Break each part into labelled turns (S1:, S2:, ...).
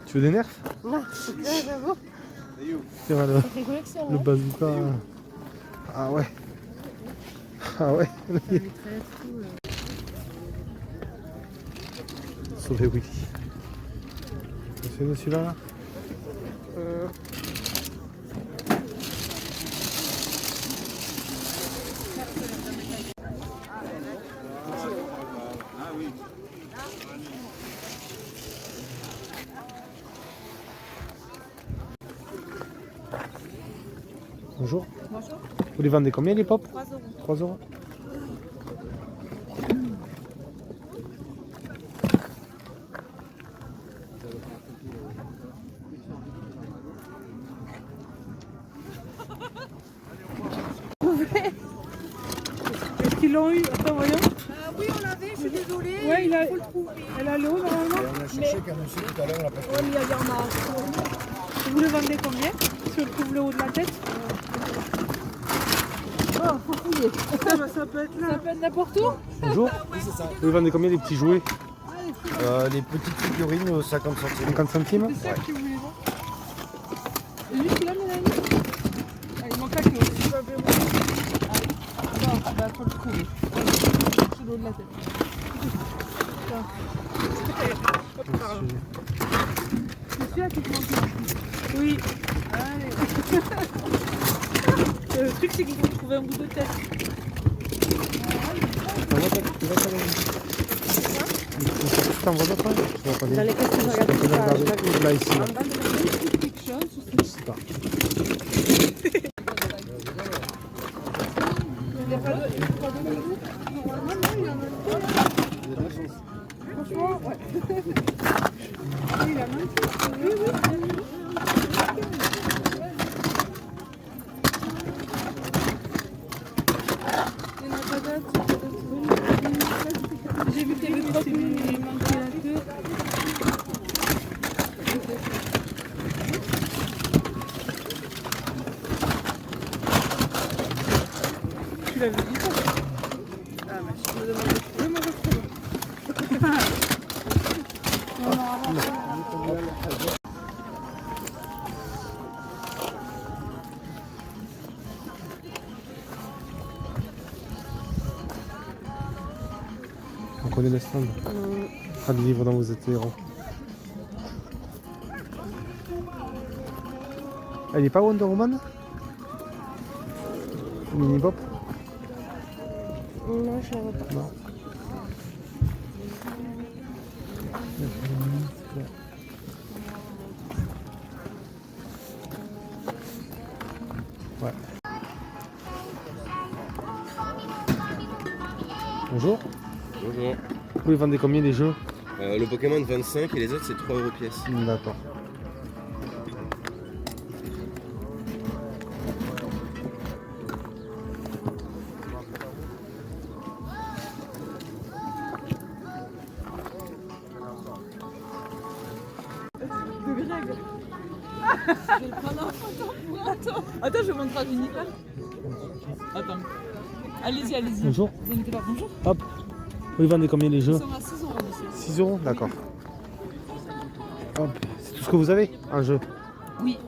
S1: Tu veux des nerfs?
S2: Non, j'avoue.
S1: C'est vrai, le bazooka. Ah ouais. Ah ouais. Sauver Willy. C'est de celui-là là? Bonjour.
S2: Bonjour.
S1: Vous les vendez combien les pop?
S2: 3 euros.
S1: 3 euros.
S3: Est-ce qu'ils l'ont eu? Attends, voyons.
S2: Oui, on l'avait, je suis désolée.
S3: Ouais, elle a le haut normalement.
S4: On a cherché qu'un monsieur tout à l'heure, on l'a pas trouvé.
S2: Oui, il y en a.
S3: Vous le vendez combien? Si on trouve le haut de la tête?
S2: Oh, faut fouiller.
S3: Ça peut être là. Ça peut être n'importe où.
S1: Bonjour.
S4: Oui, c'est ça.
S1: Vous les vendez combien les petits jouets?
S4: Les petites figurines, 50 centimes.
S1: 50 centimes?
S3: C'est ça que tu voulais voir. Et lui, celui-là, Mélanie? Ah, il manque la queue. Ah non, bah faut le trouver. C'est le haut de la tête. C'est celui-là qui te manque. Oui. Allez. Le truc, c'est qu'il faut trouver un bout de tête.
S1: T'en vois d'autres? Je vois pas
S2: Dans les questions, je regarde
S1: Je vais regarder.
S2: ça.
S1: Là ici. Là.
S3: Quelque chose.
S1: Je sais pas.
S3: Il n'y a pas de goût. Normalement, non, il y en a pas. Franchement, ouais. Oui, il a même fait. Oui, oui. Il n'y en a pas d'autres. J'ai vu qu'il y avait 3 coups, il manquait la queue. Tu l'avais dit ça? Ah, mais je me demande de trouver, moi je trouve.
S1: On connaît le stand. Pas de livres dont vous êtes héros. Elle n'est pas Wonder Woman? Mini Pop?
S2: Non, je ne vois pas.
S1: Non. Ouais. Bonjour.
S5: Bonjour.
S1: Vous les vendez combien les jeux?
S5: Le Pokémon 25 et les autres c'est 3 euros pièce.
S1: D'accord.
S3: Je vais le prendre en photo pour attends. Attends, je vais montrer à Nicolas. Attends. Allez-y, allez-y.
S1: Bonjour.
S3: Vous inquiétez pas, bonjour.
S1: Hop. Vous les vendez combien les jeux?
S3: Ils sont à 6 euros, monsieur.
S1: 6 euros? D'accord. Hop. C'est tout ce que vous avez? Un jeu?
S3: Oui.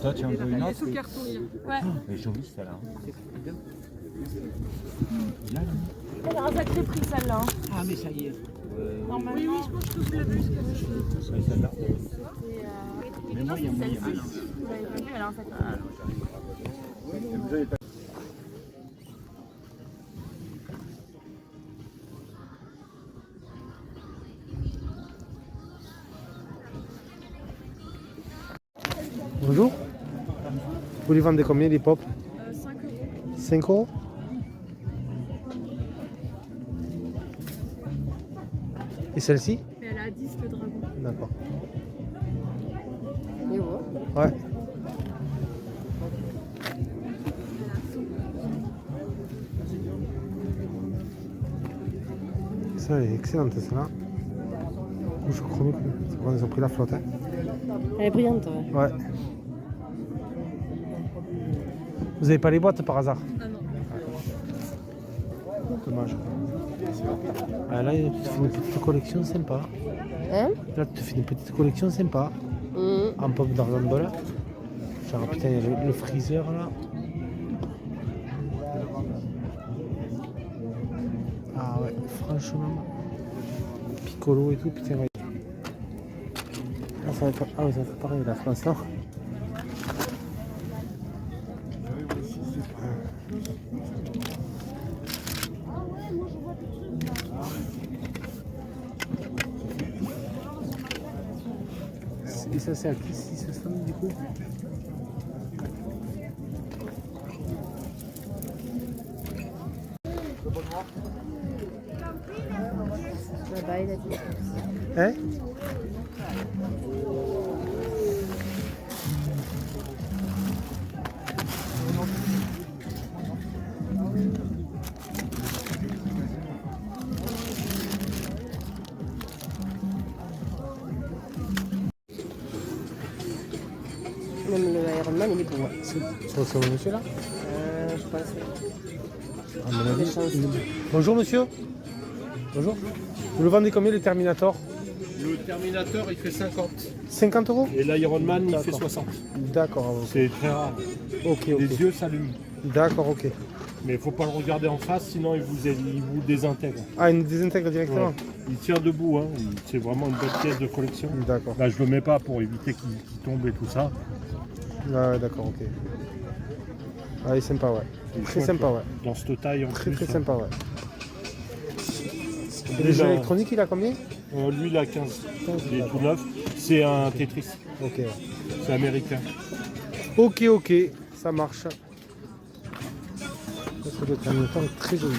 S4: Toi, tu en veux une
S3: Il est
S4: autre?
S3: sous carton. Ouais.
S4: Mais jolie celle-là.
S2: Elle a un sacré prix celle-là.
S4: Ah, mais ça y est.
S3: Normalement. Oui, oui, je pense que je l'ai vu.
S4: Celle-là. Mais moi, il y a moyen.
S2: Vous avez pas vu, elle a un sacré prix.
S1: Bonjour. Vous les vendez combien les pop?
S3: 5 euros.
S1: 5 euros? Et celle-ci?
S3: Mais elle a 10 le dragon.
S1: D'accord.
S2: Et ouais.
S1: Ouais. Ça, elle est excellente celle-là. Je crois qu'ils ont pris la flotte. Hein.
S2: Elle est brillante, ouais.
S1: Ouais. Vous avez pas les boîtes par hasard?
S3: Ah non.
S1: Dommage. Ah, là, tu fais une petite collection sympa.
S2: Hein?
S1: Là, tu fais une petite collection sympa. En pop Dragon Ball. Genre, putain, il y a le freezer là. Ah ouais, franchement. Piccolo et tout, putain, ouais. Ah, ça va être, ah, ouais, ça va être pareil la France, non? Et ça, c'est à qui si ça sonne du coup?
S2: Là-bas, il a dit.
S1: Hein?
S2: Même le Iron Man, il est beau. Ouais.
S1: C'est mon monsieur là?
S2: Je pense.
S1: À mon avis,
S2: Chance.
S1: Bonjour monsieur. Bonjour. Vous le vendez combien le Terminator?
S4: Le Terminator, il fait 50.
S1: 50 €?
S4: Et l'Iron Man, il fait
S1: D'accord.
S4: 60.
S1: D'accord, ok.
S4: C'est très rare.
S1: Ok,
S4: Les
S1: ok.
S4: yeux s'allument.
S1: D'accord, ok.
S4: Mais il ne faut pas le regarder en face, sinon il vous désintègre.
S1: Ah, il nous désintègre directement?
S4: Ouais. Il tient debout, hein. C'est vraiment une belle pièce de collection.
S1: D'accord.
S4: Là, je ne le mets pas pour éviter qu'il tombe et tout ça.
S1: Ouais, d'accord, ok. Ah, il est sympa, ouais.
S4: Il est
S1: Très
S4: chouette,
S1: sympa,
S4: là.
S1: ouais.
S4: Dans cette taille en
S1: Très
S4: plus.
S1: très
S4: hein.
S1: sympa, ouais. Et
S4: Et
S1: les jeux
S4: là,
S1: électroniques, il a combien?
S4: lui, il a 15.
S1: 15,
S4: Il est
S1: d'accord.
S4: tout neuf. C'est un Tetris.
S1: Ok.
S4: C'est américain.
S1: Ok, ok, ça marche. Ça doit être un temps très joli.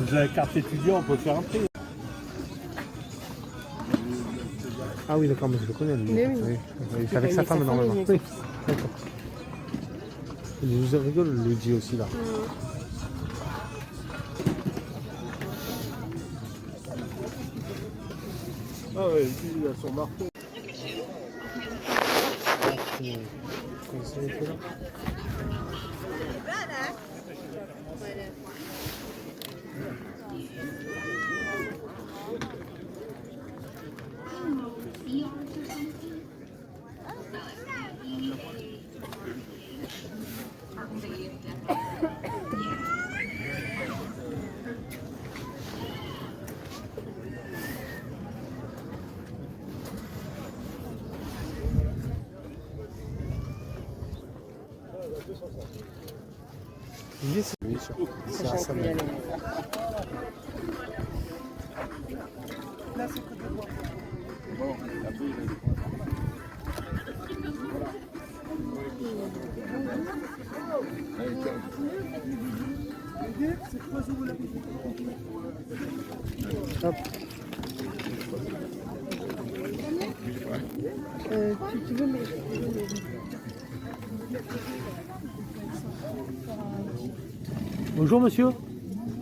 S4: Vous avez carte étudiant, on peut faire un prix.
S1: Ah oui, d'accord, mais je le connais, lui.
S2: Mais oui.
S1: Il est avec sa femme, normalement. Oui, d'accord. Il nous rigole, le Luigi aussi, là.
S4: Ah ouais, il a son marteau.
S1: Il est sûr. C'est à ça, mais- Hop.
S3: Tu veux, mais...
S1: Bonjour monsieur.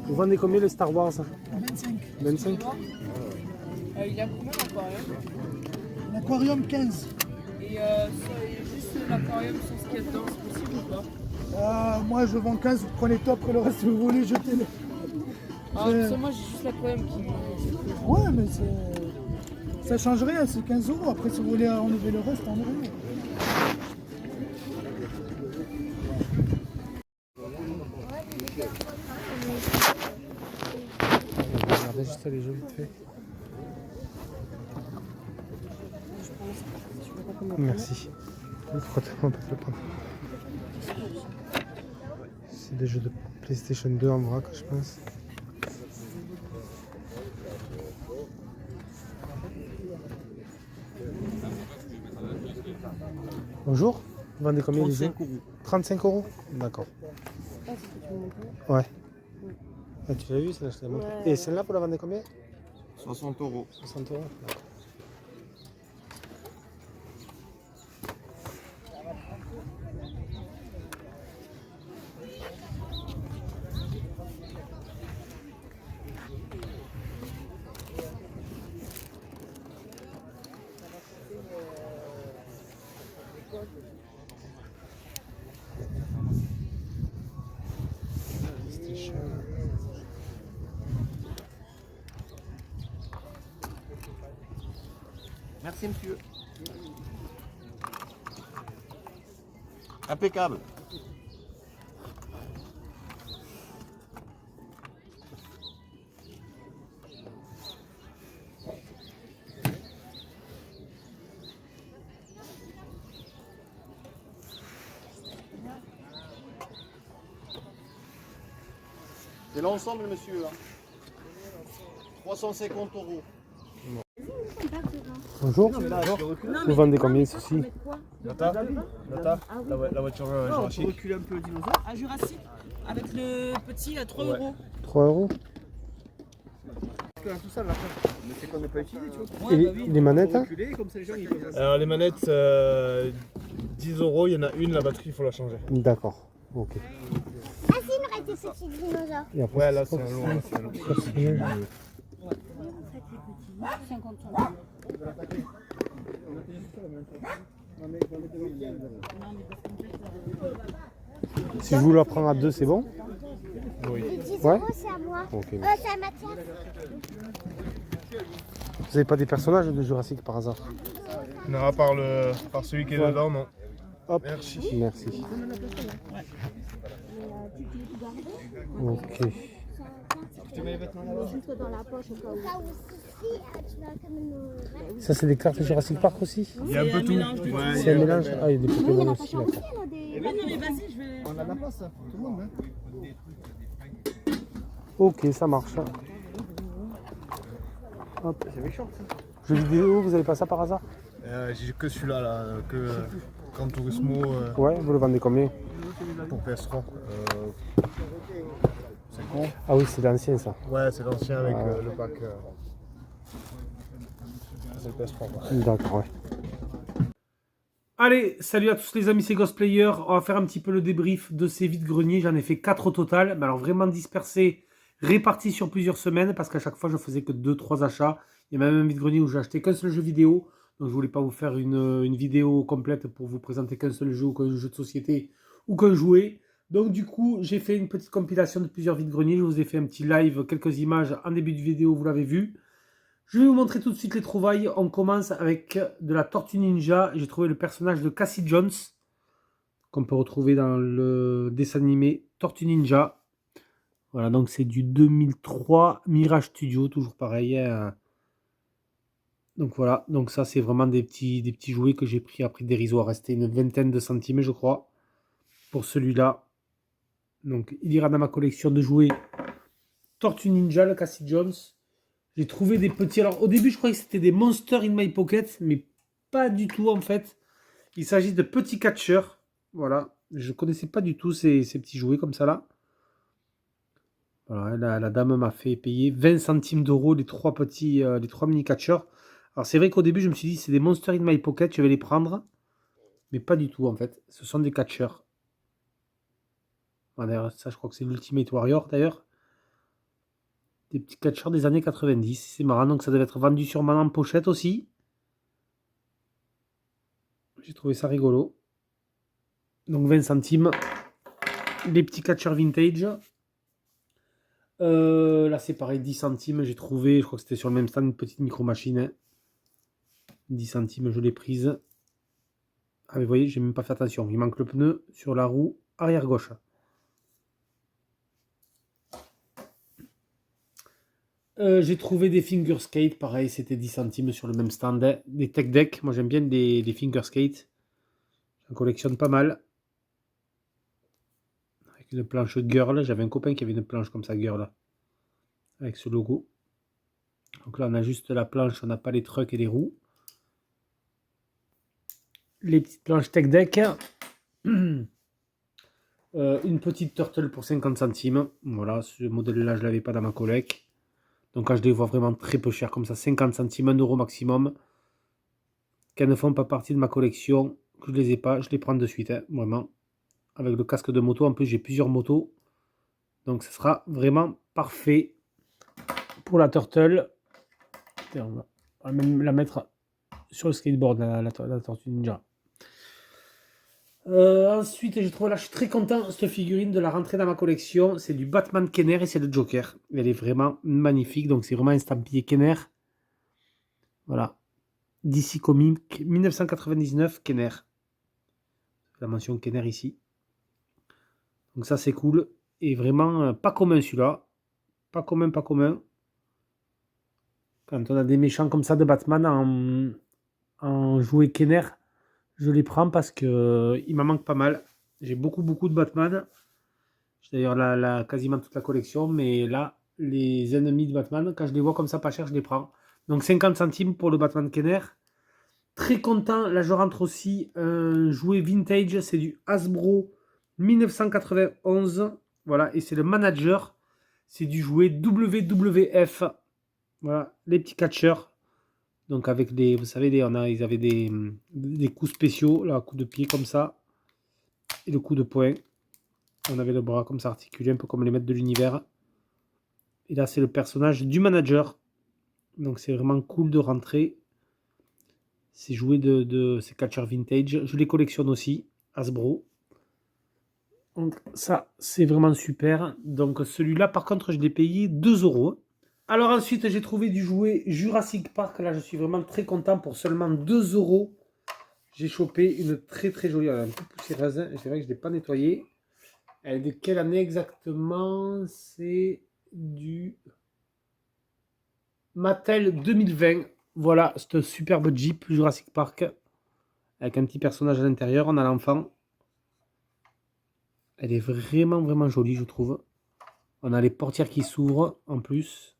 S1: Vous vendez combien le Star Wars?
S3: 25.
S1: 25?
S2: Il a combien l'aquarium?
S3: L'aquarium 15.
S2: Et juste l'aquarium sans ce qu'il y a dedans, c'est possible ou pas?
S3: Moi je vends 15, vous prenez top, que le reste vous voulez, jetez-le.
S2: Ah, parce que moi j'ai juste l'aquarium qui.
S3: Ouais, mais ça change rien, c'est 15 €. Après, si vous voulez enlever le reste, enlevez-le.
S1: Regardez juste les jeux vite fait. Merci. Pourquoi tellement pas le prendre? C'est des jeux de PlayStation 2 en vrac, je pense. Bonjour, vous vendez combien les jeux? 35 €. D'accord.
S2: Ah, c'est ce que tu me montres.
S1: Ouais. Ah, tu l'as vu, celle-là, je te l'ai montré.
S2: Ouais.
S1: Et celle-là, vous la vendez combien?
S5: 60 €.
S1: 60 €. D'accord.
S4: Merci, monsieur. Impeccable. C'est l'ensemble, monsieur. 350 €.
S1: Bonjour. Vous vendez combien ceci?
S6: Nata, la voiture Jurassic.
S2: Recule un peu le dinosaure. À Jurassic, avec le petit à 3 euros.
S1: 3 euros.
S4: Tout ça, là. Mais c'est qu'on n'a pas utilisé, tu vois.
S1: Et les manettes hein?
S4: Reculer, comme ça, les gens, ils peuvent.
S6: Alors les manettes, 10 €, il y en a une, la batterie, il faut la changer.
S1: D'accord. Ok.
S3: Ah si, il me reste des petits dinosaures.
S1: Et après,
S6: Ouais, là c'est un long. Là, c'est un long.
S1: Si je vous la prends à 2, c'est bon?
S6: Oui.
S3: Les 10
S1: Ouais.
S3: euros, c'est à moi.
S1: Ok.
S3: C'est à Mathias.
S1: Vous avez pas des personnages de Jurassic par hasard?
S6: Non, par celui qui est dedans, non.
S1: Hop.
S6: Merci.
S1: Merci. Ok.
S3: Juste dans la poche au cas où. Au cas où si, tu vas quand même.
S1: Ça, c'est des cartes Jurassic Park aussi?
S6: Il y a un peu tout. Ouais,
S1: C'est un mélange? Ah, il y a des
S3: Oui, il y en
S1: Pokémon
S3: a pas
S1: aussi,
S3: tant
S1: d'accord.
S3: aussi, là, des.
S2: Non, mais vas-y, je vais.
S4: On a de la place, hein, tout le monde. Hein.
S1: Ok, ça marche. Hop.
S4: C'est méchant, ça.
S1: Jeux vidéo, vous avez pas ça par hasard?
S6: J'ai que celui-là, là, que Gran Turismo
S1: Ouais, vous le vendez combien?
S6: pour PS3. 50.
S1: Ah oui, c'est l'ancien ça.
S6: Ouais, c'est l'ancien avec le pack. C'est le PS3. Quoi.
S1: D'accord, ouais. Allez, salut à tous les amis, c'est Ghostplayer. On va faire un petit peu le débrief de ces vides-greniers. J'en ai fait 4 au total, mais alors vraiment dispersés, répartis sur plusieurs semaines, parce qu'à chaque fois je faisais que 2-3 achats. Il y a même un vide-grenier où j'ai acheté qu'un seul jeu vidéo, donc je voulais pas vous faire une vidéo complète pour vous présenter qu'un seul jeu ou qu'un jeu de société ou qu'un jouet. Donc du coup, j'ai fait une petite compilation de plusieurs vides-greniers. Je vous ai fait un petit live, quelques images en début de vidéo, vous l'avez vu. Je vais vous montrer tout de suite les trouvailles. On commence avec de la Tortue Ninja. J'ai trouvé le personnage de Cassie Jones, qu'on peut retrouver dans le dessin animé Tortue Ninja. Voilà, donc c'est du 2003 Mirage Studio, toujours pareil. Donc voilà, donc ça c'est vraiment des petits jouets que j'ai pris à prix dérisoire. Restait une vingtaine de centimes, je crois, pour celui-là. Donc il ira dans ma collection de jouets Tortue Ninja, le Cassie Jones. J'ai trouvé des petits... Alors, au début, je croyais que c'était des Monsters in My Pocket, mais pas du tout, en fait. Il s'agit de petits catcheurs. Voilà. Je ne connaissais pas du tout ces petits jouets comme ça, là. Voilà, la dame m'a fait payer 20 centimes d'euros les trois mini catcheurs. Alors, c'est vrai qu'au début, je me suis dit, c'est des Monsters in My Pocket, je vais les prendre. Mais pas du tout, en fait. Ce sont des catcheurs. Voilà, ça, je crois que c'est l'Ultimate Warrior, d'ailleurs. Des petits catcheurs des années 90. C'est marrant, donc ça devait être vendu sûrement en pochette aussi. J'ai trouvé ça rigolo. Donc 20 centimes. Les petits catcheurs vintage. Là c'est pareil, 10 centimes. J'ai trouvé, je crois que c'était sur le même stand, une petite micro-machine. Hein. 10 centimes, je l'ai prise. Ah mais vous voyez, j'ai même pas fait attention. Il manque le pneu sur la roue arrière gauche. J'ai trouvé des finger skate, pareil, c'était 10 centimes sur le même stand. Des tech deck, moi j'aime bien les finger skate. J'en collectionne pas mal. Avec une planche girl, j'avais un copain qui avait une planche comme ça, girl. Avec ce logo. Donc là on a juste la planche, on n'a pas les trucks et les roues. Les petites planches tech deck. Une petite turtle pour 50 centimes. Voilà, ce modèle-là je l'avais pas dans ma collecte. Donc quand je les vois vraiment très peu cher, comme ça, 50 centimes, 1 euro maximum, qu'elles ne font pas partie de ma collection, que je les ai pas, je les prends de suite, hein, vraiment. Avec le casque de moto, en plus j'ai plusieurs motos. Donc ce sera vraiment parfait pour la turtle. Et on va même la mettre sur le skateboard, la Tortue Ninja. Ensuite, j'ai trouvé là, je suis très content, cette figurine de la rentrée dans ma collection. C'est du Batman Kenner et c'est le Joker. Elle est vraiment magnifique, donc c'est vraiment estampillé Kenner. Voilà. DC Comics 1999 Kenner. La mention Kenner ici. Donc ça c'est cool. Et vraiment pas commun celui-là. Pas commun, pas commun. Quand on a des méchants comme ça de Batman en jouet Kenner, je les prends parce que il m'en manque pas mal. J'ai beaucoup de Batman. J'ai d'ailleurs quasiment toute la collection. Mais là, les ennemis de Batman, quand je les vois comme ça pas cher, je les prends. Donc 50 centimes pour le Batman Kenner. Très content. Là, je rentre aussi un jouet vintage. C'est du Hasbro 1991. Voilà. Et c'est le manager. C'est du jouet WWF. Voilà. Les petits catcheurs. Donc avec des... Vous savez, ils avaient des coups spéciaux. Là, coup de pied comme ça. Et le coup de poing. On avait le bras comme ça articulé. Un peu comme les maîtres de l'univers. Et là, c'est le personnage du manager. Donc c'est vraiment cool de rentrer. Ces jouets de ces catcheurs vintage. Je les collectionne aussi. Hasbro. Donc ça, c'est vraiment super. Donc celui-là, par contre, je l'ai payé 2 €. Alors ensuite, j'ai trouvé du jouet Jurassic Park. Là, je suis vraiment très content. Pour seulement 2 €, j'ai chopé une très jolie. Elle est un peu poussiéreuse. C'est vrai que je ne l'ai pas nettoyée. Elle est de quelle année exactement? C'est du Mattel 2020. Voilà, cette superbe Jeep Jurassic Park. Avec un petit personnage à l'intérieur. On a l'enfant. Elle est vraiment jolie, je trouve. On a les portières qui s'ouvrent en plus.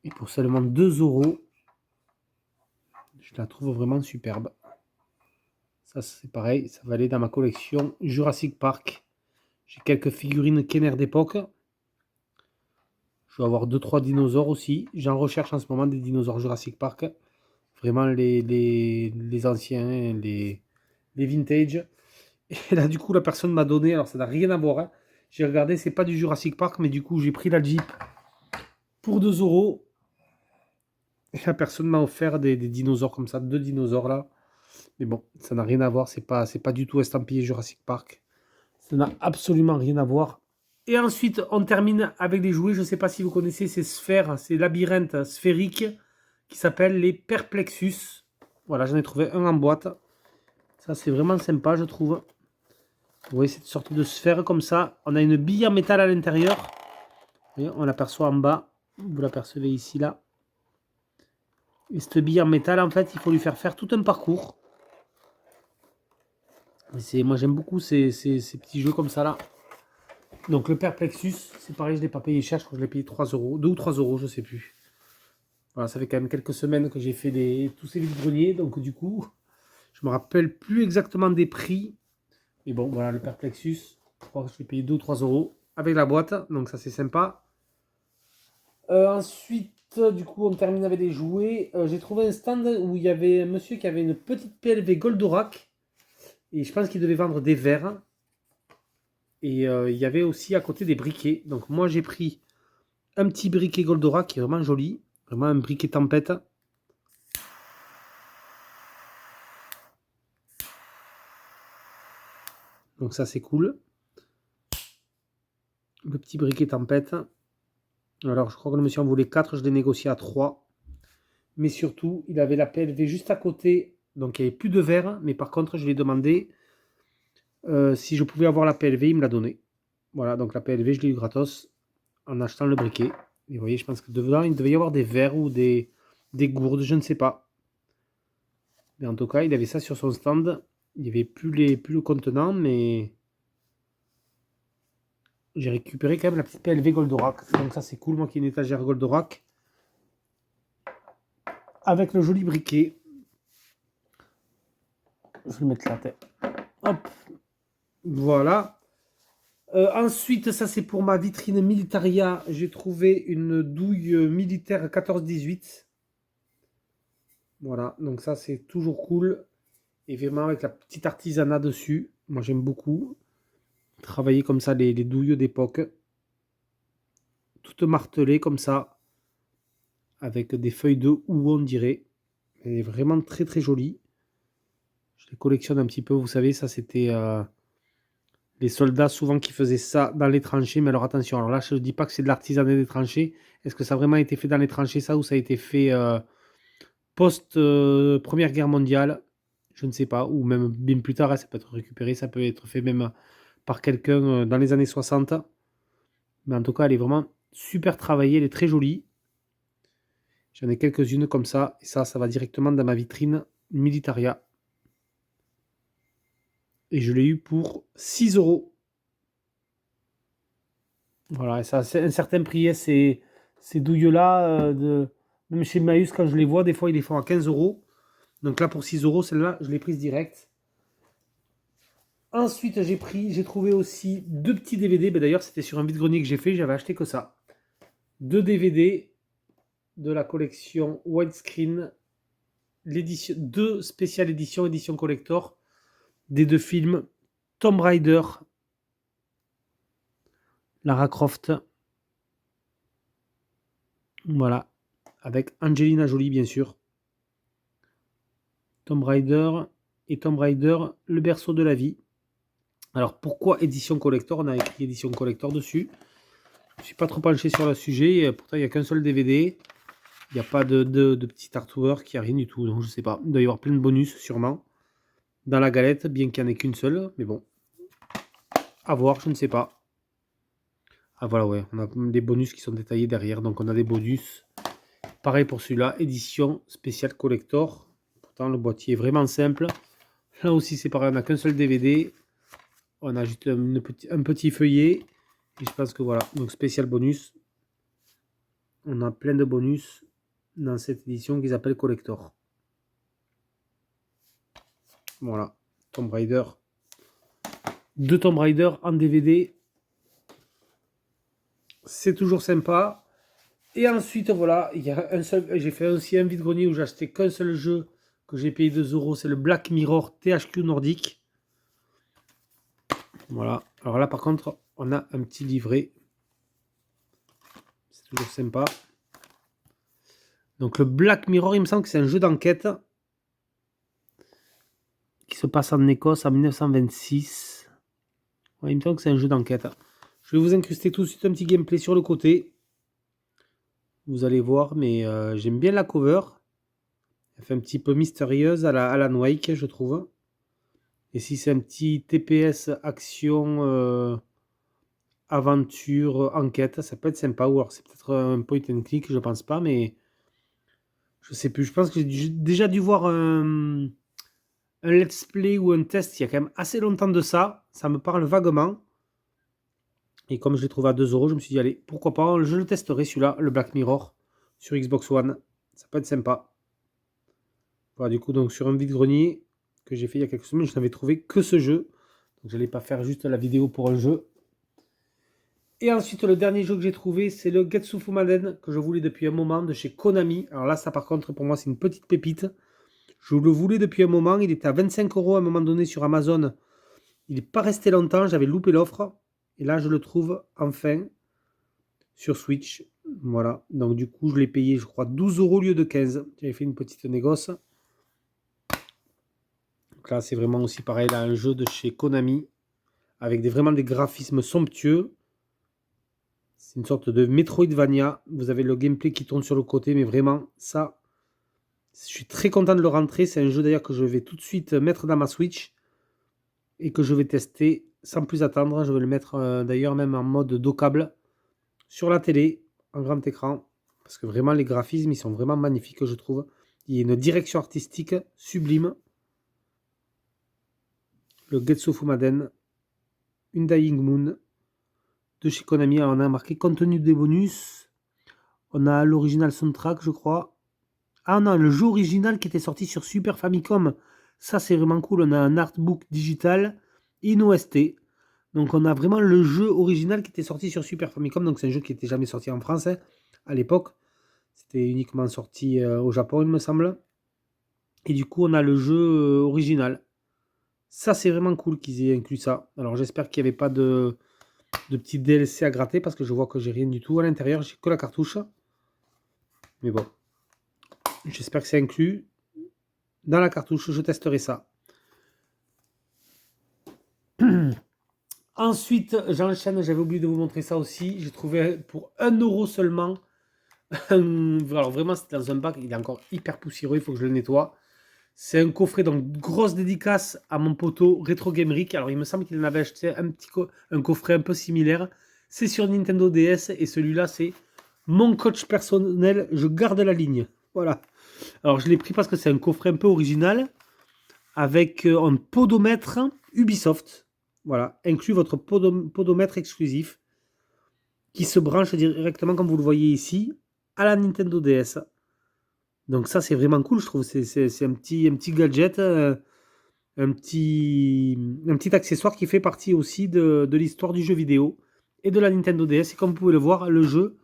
S1: Et pour seulement 2 €, je la trouve vraiment superbe. Ça, c'est pareil, ça va aller dans ma collection Jurassic Park. J'ai quelques figurines Kenner d'époque. Je vais avoir 2-3 dinosaures aussi. J'en recherche en ce moment des dinosaures Jurassic Park. Vraiment les anciens, les vintage. Et là, du coup, la personne m'a donné, alors ça n'a rien à voir. Hein. J'ai regardé, c'est pas du Jurassic Park, mais du coup, j'ai pris la Jeep pour 2 €. Et la personne m'a offert des dinosaures comme ça, 2 dinosaures là. Mais bon, ça n'a rien à voir, c'est pas du tout estampillé Jurassic Park. Ça n'a absolument rien à voir. Et ensuite, on termine avec des jouets. Je ne sais pas si vous connaissez ces sphères, ces labyrinthes sphériques qui s'appellent les Perplexus. Voilà, j'en ai trouvé un en boîte. Ça, c'est vraiment sympa, je trouve. Vous voyez cette sorte de sphère comme ça. On a une bille en métal à l'intérieur. On l'aperçoit en bas. Vous l'apercevez ici, là. Et cette bille en métal, en fait, il faut lui faire tout un parcours. Moi, j'aime beaucoup ces petits jeux comme ça, là. Donc, le Perplexus, c'est pareil, je ne l'ai pas payé cher. Je crois que je l'ai payé 3 €. 2 ou 3 €, je ne sais plus. Voilà, ça fait quand même quelques semaines que j'ai fait tous ces vides-greniers. Donc, du coup, je ne me rappelle plus exactement des prix. Mais bon, voilà, le Perplexus. Je crois que je l'ai payé 2 ou 3 € avec la boîte. Donc, ça, c'est sympa. Ensuite, du coup, on termine avec des jouets. J'ai trouvé un stand où il y avait un monsieur qui avait une petite PLV Goldorak. Et je pense qu'il devait vendre des verres. Et il y avait aussi à côté des briquets. Donc moi, j'ai pris un petit briquet Goldorak qui est vraiment joli. Vraiment un briquet tempête. Donc ça, c'est cool. Le petit briquet tempête. Alors, je crois que le monsieur en voulait 4. Je l'ai négocié à 3. Mais surtout, il avait la PLV juste à côté. Donc, il n'y avait plus de verre. Mais par contre, je lui ai demandé si je pouvais avoir la PLV. Il me l'a donné. Voilà, donc la PLV, je l'ai eu gratos en achetant le briquet. Et vous voyez, je pense que dedans, il devait y avoir des verres ou des gourdes, je ne sais pas. Mais en tout cas, il avait ça sur son stand. Il n'y avait plus le contenant, mais j'ai récupéré quand même la petite PLV Goldorak. Donc ça, c'est cool, moi qui ai une étagère Goldorak. Avec le joli briquet. Je vais le mettre la tête. Hop. Voilà. Ensuite, ça c'est pour ma vitrine Militaria. J'ai trouvé une douille militaire 14-18. Voilà, donc ça c'est toujours cool. Et vraiment avec la petite artisanat dessus. Moi j'aime beaucoup. Travailler comme ça les douilles d'époque. Toutes martelées comme ça. Avec des feuilles de houx on dirait. Elle est vraiment très jolie. Je les collectionne un petit peu, vous savez, ça c'était... les soldats souvent qui faisaient ça dans les tranchées, mais alors attention, je ne dis pas que c'est de l'artisanat des tranchées. Est-ce que ça a vraiment été fait dans les tranchées ça ou ça a été fait Première Guerre mondiale, je ne sais pas, ou même bien plus tard, hein, ça peut être récupéré, ça peut être fait même par quelqu'un dans les années 60. Mais en tout cas, elle est vraiment super travaillée, elle est très jolie. J'en ai quelques-unes comme ça, et ça va directement dans ma vitrine Militaria. Et je l'ai eu pour 6 €. Voilà, et ça, c'est un certain prix, hein, ces douilles-là, même chez Maüs, quand je les vois, des fois, ils les font à 15 €. Donc là, pour 6 €, celle-là, je l'ai prise direct. Ensuite, j'ai trouvé aussi 2 petits DVD. Ben, d'ailleurs, c'était sur un vide-grenier que j'ai fait, j'avais acheté que ça. 2 DVD de la collection Widescreen, l'édition, 2 spéciales éditions, édition collector, des 2 films, Tomb Raider, Lara Croft, voilà, avec Angelina Jolie, bien sûr. Tomb Raider et Tomb Raider, le berceau de la vie. Alors, pourquoi édition collector? On a écrit édition collector dessus. Je ne suis pas trop penché sur le sujet. Pourtant, il n'y a qu'un seul DVD. Il n'y a pas de petit artwork, il n'y a rien du tout. Donc, je ne sais pas. Il doit y avoir plein de bonus, sûrement. Dans la galette, bien qu'il n'y en ait qu'une seule. Mais bon. À voir, je ne sais pas. Ah, voilà, ouais. On a des bonus qui sont détaillés derrière. Donc, on a des bonus. Pareil pour celui-là. Édition spéciale collector. Pourtant, le boîtier est vraiment simple. Là aussi, c'est pareil. On n'a qu'un seul DVD. On a juste un petit feuillet. Et je pense que voilà. Donc, spécial bonus. On a plein de bonus dans cette édition qu'ils appellent collector. Voilà. Tomb Raider. 2 Tomb Raider en DVD. C'est toujours sympa. Et ensuite, voilà. Il y a un seul. J'ai fait aussi un vide-grenier où j'ai acheté qu'un seul jeu que j'ai payé 2 €. C'est le Black Mirror THQ Nordic. Voilà. Alors là, par contre, on a un petit livret. C'est toujours sympa. Donc le Black Mirror, il me semble que c'est un jeu d'enquête qui se passe en Écosse en 1926. Ouais, il me semble que c'est un jeu d'enquête. Je vais vous incruster tout de suite un petit gameplay sur le côté. Vous allez voir, mais j'aime bien la cover. Elle fait un petit peu mystérieuse à la Alan Wake, je trouve. Et si c'est un petit TPS action, aventure, enquête, ça peut être sympa. Ou alors c'est peut-être un point and click, je pense pas, mais je sais plus. Je pense que j'ai déjà dû voir un let's play ou un test il y a quand même assez longtemps de ça. Ça me parle vaguement. Et comme je l'ai trouvé à 2 €, je me suis dit, allez, pourquoi pas, je le testerai celui-là, le Black Mirror, sur Xbox One. Ça peut être sympa. Voilà, du coup, donc sur un vide-grenier que j'ai fait il y a quelques semaines, je n'avais trouvé que ce jeu. Donc je n'allais pas faire juste la vidéo pour un jeu. Et ensuite, le dernier jeu que j'ai trouvé, c'est le Getsu Fumaden, que je voulais depuis un moment, de chez Konami. Alors là, ça par contre, pour moi, c'est une petite pépite. Je le voulais depuis un moment. Il était à 25 € à un moment donné sur Amazon. Il n'est pas resté longtemps. J'avais loupé l'offre. Et là, je le trouve enfin sur Switch. Voilà. Donc, du coup, je l'ai payé, je crois, 12 € au lieu de 15. J'avais fait une petite négoce. Donc là, c'est vraiment aussi pareil. Là, un jeu de chez Konami. Avec vraiment des graphismes somptueux. C'est une sorte de Metroidvania. Vous avez le gameplay qui tourne sur le côté. Mais vraiment, ça, je suis très content de le rentrer. C'est un jeu d'ailleurs que je vais tout de suite mettre dans ma Switch. Et que je vais tester sans plus attendre. Je vais le mettre d'ailleurs même en mode dockable sur la télé, en grand écran. Parce que vraiment les graphismes, ils sont vraiment magnifiques, je trouve. Il y a une direction artistique sublime. Le Getsu Fumaden, Undying Moon, de chez Konami. Alors, on a marqué contenu des bonus. On a l'original soundtrack, je crois. Ah non, le jeu original qui était sorti sur Super Famicom. Ça, c'est vraiment cool. On a un artbook digital, in OST. Donc, on a vraiment le jeu original qui était sorti sur Super Famicom. Donc, c'est un jeu qui n'était jamais sorti en France à l'époque. C'était uniquement sorti au Japon, il me semble. Et du coup, on a le jeu original. Ça, c'est vraiment cool qu'ils aient inclus ça. Alors, j'espère qu'il n'y avait pas de petits DLC à gratter parce que je vois que j'ai rien du tout à l'intérieur. J'ai que la cartouche. Mais bon. J'espère que c'est inclus. Dans la cartouche, je testerai ça. Ensuite, j'enchaîne. J'avais oublié de vous montrer ça aussi. J'ai trouvé pour 1 € seulement Alors vraiment, c'est dans un bac, il est encore hyper poussiéreux, il faut que je le nettoie. C'est un coffret, donc grosse dédicace à mon poteau Retro Gameric. Alors il me semble qu'il en avait acheté un coffret un peu similaire. C'est sur Nintendo DS et celui-là c'est mon coach personnel, je garde la ligne. Voilà. Alors je l'ai pris parce que c'est un coffret un peu original avec un podomètre Ubisoft. Voilà, inclut votre podomètre exclusif qui se branche directement, comme vous le voyez ici, à la Nintendo DS. Donc ça, c'est vraiment cool, je trouve. C'est un petit gadget, un petit accessoire qui fait partie aussi de l'histoire du jeu vidéo et de la Nintendo DS. Et comme vous pouvez le voir, le jeu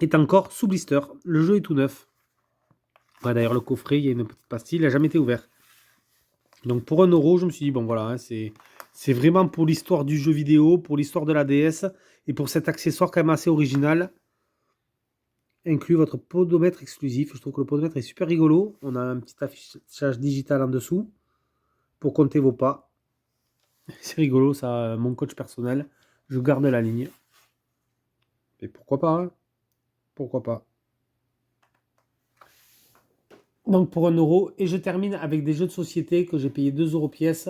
S1: est encore sous blister. Le jeu est tout neuf. Ouais, d'ailleurs, le coffret, il y a une petite pastille, il n'a jamais été ouvert. Donc pour 1 euro, je me suis dit, bon voilà, hein, c'est vraiment pour l'histoire du jeu vidéo, pour l'histoire de la DS, et pour cet accessoire quand même assez original. Inclut votre podomètre exclusif. Je trouve que le podomètre est super rigolo. On a un petit affichage digital en dessous pour compter vos pas. C'est rigolo, ça, mon coach personnel. Je garde la ligne. Et pourquoi pas, hein? Pourquoi pas. Donc pour 1 euro. Et je termine avec des jeux de société que j'ai payé 2 euros pièce.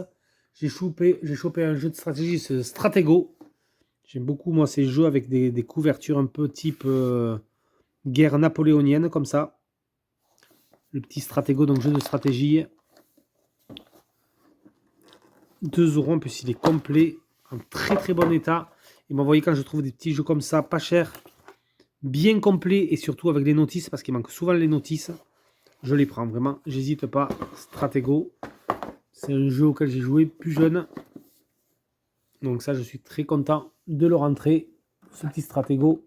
S1: J'ai chopé un jeu de stratégie, c'est Stratego. J'aime beaucoup, moi, ces jeux avec des couvertures un peu type guerre napoléonienne, comme ça. Le petit Stratego, donc jeu de stratégie. 2 euros, en plus il est complet, en très très bon état. Et vous voyez, quand je trouve des petits jeux comme ça, pas chers, bien complets, et surtout avec les notices, parce qu'il manque souvent les notices, je les prends, vraiment, j'hésite pas. Stratego, c'est un jeu auquel j'ai joué plus jeune. Donc ça, je suis très content de le rentrer, ce petit Stratego.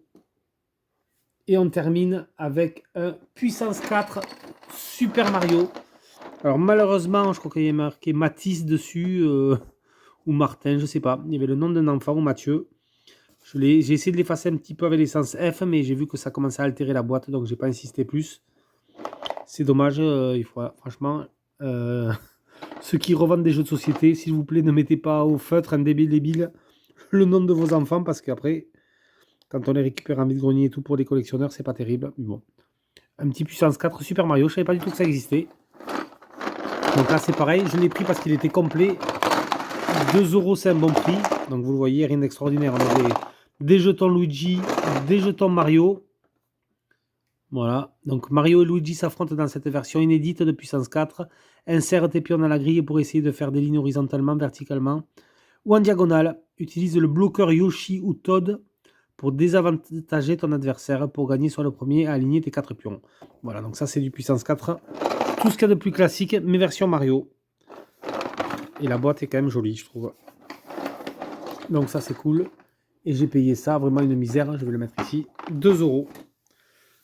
S1: Et on termine avec un Puissance 4 Super Mario. Alors malheureusement, je crois qu'il y a marqué Mathis dessus, ou Martin, je sais pas. Il y avait le nom d'un enfant, ou Mathieu. J'ai essayé de l'effacer un petit peu avec l'essence F, mais j'ai vu que ça commençait à altérer la boîte, donc j'ai pas insisté plus. C'est dommage, il faut franchement... ceux qui revendent des jeux de société, s'il vous plaît, ne mettez pas au feutre indélébile le nom de vos enfants, parce qu'après, quand on les récupère en vide-grenier et tout pour les collectionneurs, c'est pas terrible. Mais bon. Un petit Puissance 4 Super Mario, je savais pas du tout que ça existait. Donc là, c'est pareil, je l'ai pris parce qu'il était complet. 2 euros, c'est un bon prix. Donc vous le voyez, rien d'extraordinaire. On a des jetons Luigi, des jetons Mario. Voilà, donc Mario et Luigi s'affrontent dans cette version inédite de Puissance 4. Insère tes pions dans la grille pour essayer de faire des lignes horizontalement, verticalement ou en diagonale. Utilise le bloqueur Yoshi ou Toad pour désavantager ton adversaire pour gagner sur le premier à aligner tes 4 pions. Voilà, donc ça c'est du Puissance 4. Tout ce qu'il y a de plus classique, mais version Mario. Et la boîte est quand même jolie, je trouve. Donc ça c'est cool. Et j'ai payé ça, vraiment une misère, je vais le mettre ici, 2 euros.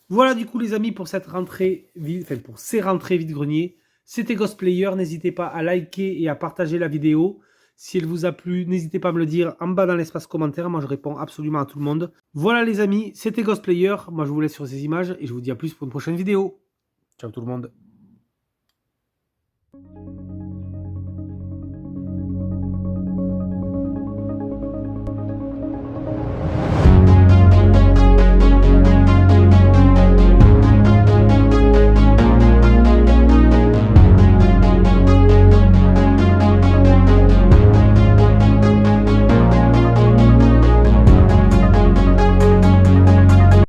S1: Voilà du coup les amis pour cette rentrée, enfin pour ces rentrées vide-grenier. C'était Ghostplayer, n'hésitez pas à liker et à partager la vidéo. Si elle vous a plu, n'hésitez pas à me le dire en bas dans l'espace commentaire, moi je réponds absolument à tout le monde. Voilà les amis, c'était Ghostplayer, moi je vous laisse sur ces images et je vous dis à plus pour une prochaine vidéo. Ciao tout le monde.